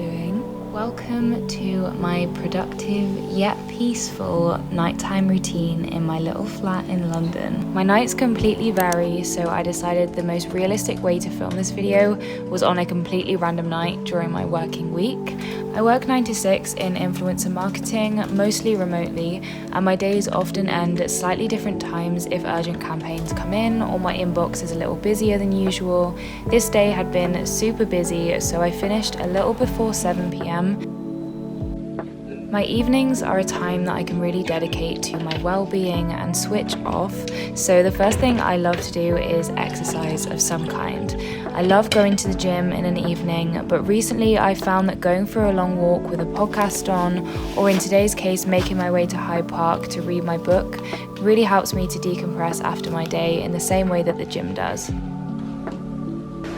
doing? Welcome to my productive yet peaceful nighttime routine in my little flat in London. My nights completely vary, so I decided the most realistic way to film this video was on a completely random night during my working week. I work 9 to 6 in influencer marketing, mostly remotely, and my days often end at slightly different times if urgent campaigns come in or my inbox is a little busier than usual. This day had been super busy, so I finished a little before 7 p.m. My evenings are a time that I can really dedicate to my well-being and switch off, so the first thing I love to do is exercise of some kind. I love going to the gym in an evening, but recently I found that going for a long walk with a podcast on, or in today's case making my way to Hyde Park to read my book, really helps me to decompress after my day in the same way that the gym does.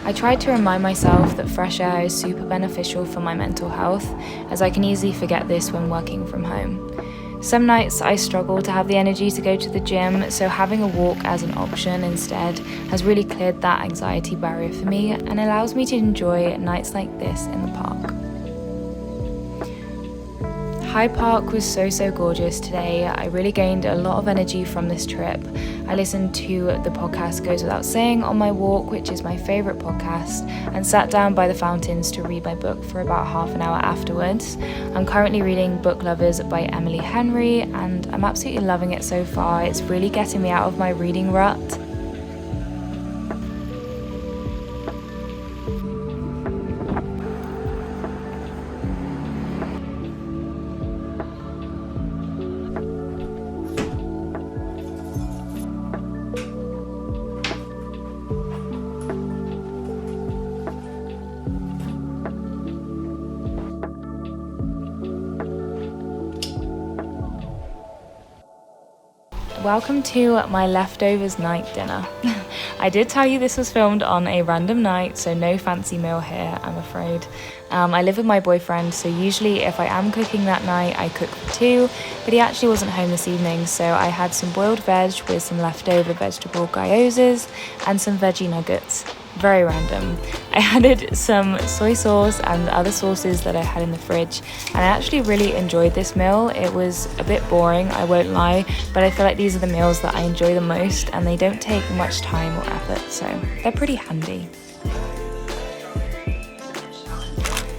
I tried to remind myself that fresh air is super beneficial for my mental health, as I can easily forget this when working from home. Some nights I struggle to have the energy to go to the gym, so having a walk as an option instead has really cleared that anxiety barrier for me and allows me to enjoy nights like this in the park. Hyde Park was so gorgeous today. I really gained a lot of energy from this trip. I listened to the podcast Goes Without Saying on my walk, which is my favourite podcast, and sat down by the fountains to read my book for about half an hour afterwards. I'm currently reading Book Lovers by Emily Henry, and I'm absolutely loving it so far. It's really getting me out of my reading rut. Welcome to my leftovers night dinner. I did tell you this was filmed on a random night, so no fancy meal here, I'm afraid. I live with my boyfriend, so usually if I am cooking that night, I cook for two, but he actually wasn't home this evening, so I had some boiled veg with some leftover vegetable gyozas and some veggie nuggets. Very random. I added some soy sauce and other sauces that I had in the fridge, and I actually really enjoyed this meal. It was a bit boring, I won't lie, but I feel like these are the meals that I enjoy the most and they don't take much time or effort, so they're pretty handy.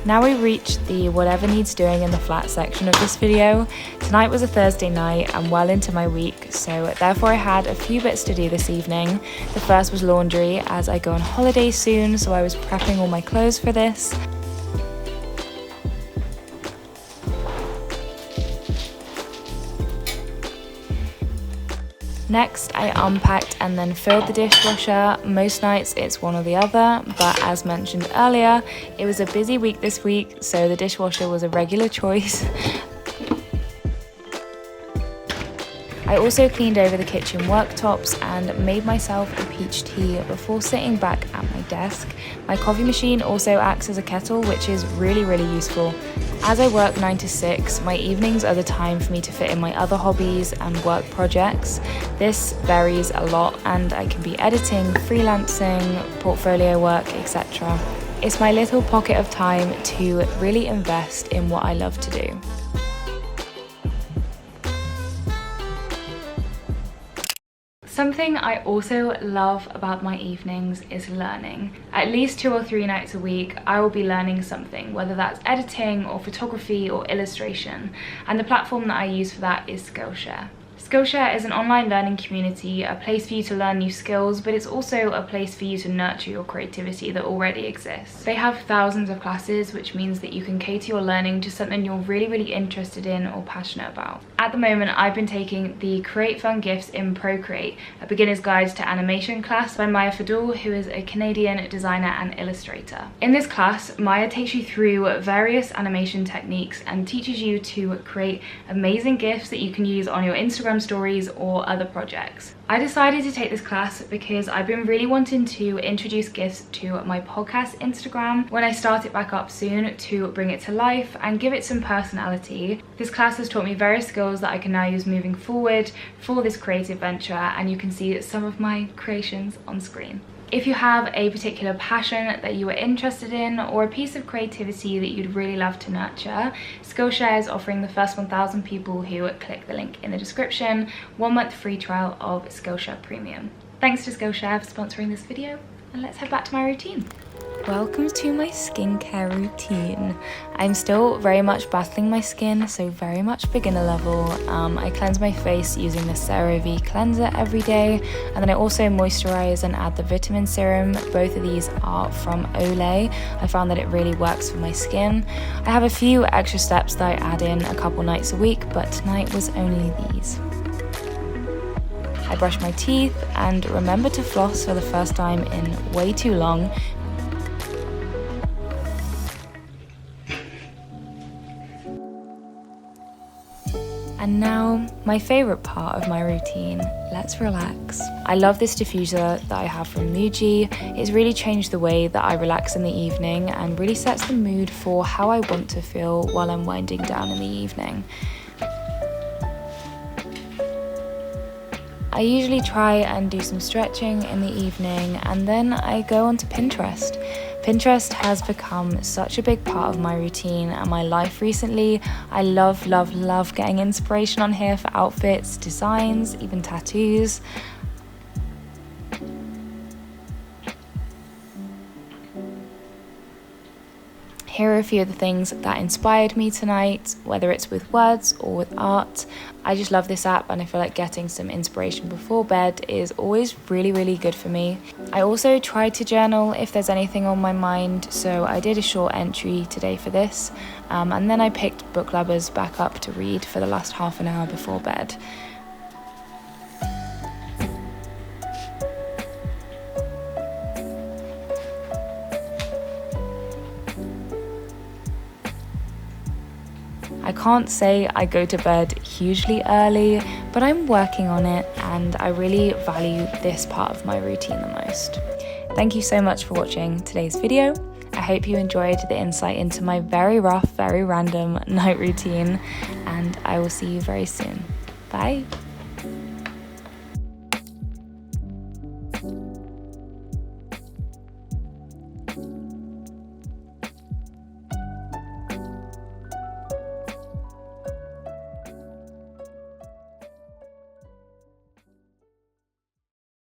Now we reached the whatever needs doing in the flat section of this video. Tonight was a Thursday night and well into my week, so therefore I had a few bits to do this evening. The first was laundry, as I go on holiday soon, so I was prepping all my clothes for this. Next, I unpacked and then filled the dishwasher. Most nights it's one or the other, but as mentioned earlier, it was a busy week this week, so the dishwasher was a regular choice. I also cleaned over the kitchen worktops and made myself a peach tea before sitting back at my desk. My coffee machine also acts as a kettle, which is really useful. As I work 9 to 6, my evenings are the time for me to fit in my other hobbies and work projects. This varies a lot, and I can be editing, freelancing, portfolio work, etc. It's my little pocket of time to really invest in what I love to do. Something I also love about my evenings is learning. At least 2 or 3 nights a week, I will be learning something, whether that's editing or photography or illustration. And the platform that I use for that is Skillshare. Skillshare is an online learning community, a place for you to learn new skills, but it's also a place for you to nurture your creativity that already exists. They have thousands of classes, which means that you can cater your learning to something you're really interested in or passionate about. At the moment, I've been taking the Create Fun GIFs in Procreate, a beginner's guide to animation class by Maya Fadul, who is a Canadian designer and illustrator. In this class, Maya takes you through various animation techniques and teaches you to create amazing GIFs that you can use on your Instagram stories or other projects. I decided to take this class because I've been really wanting to introduce GIFs to my podcast Instagram when I start it back up soon, to bring it to life and give it some personality. This class has taught me various skills that I can now use moving forward for this creative venture, and you can see some of my creations on screen. If you have a particular passion that you are interested in or a piece of creativity that you'd really love to nurture, Skillshare is offering the first 1,000 people who click the link in the description 1 month free trial of Skillshare Premium. Thanks to Skillshare for sponsoring this video, and let's head back to my routine. Welcome to my skincare routine. I'm still very much battling my skin, so very much beginner level. I cleanse my face using the CeraVe cleanser every day, and then I also moisturize and add the vitamin serum. Both of these are from Olay. I found that it really works for my skin. I have a few extra steps that I add in a couple nights a week, but tonight was only these. I brush my teeth and remember to floss for the first time in way too long. And now, my favourite part of my routine, let's relax. I love this diffuser that I have from Muji. It's really changed the way that I relax in the evening and really sets the mood for how I want to feel while I'm winding down in the evening. I usually try and do some stretching in the evening, and then I go onto Pinterest. Pinterest has become such a big part of my routine and my life recently. I love getting inspiration on here for outfits, designs, even tattoos. Here are a few of the things that inspired me tonight, whether it's with words or with art. I just love this app, and I feel like getting some inspiration before bed is always really good for me. I also tried to journal if there's anything on my mind, so I did a short entry today for this, and then I picked book lovers back up to read for the last half an hour before bed. I can't say I go to bed hugely early, but I'm working on it, and I really value this part of my routine the most. Thank you so much for watching today's video. I hope you enjoyed the insight into my very rough, very random night routine, and I will see you very soon. Bye.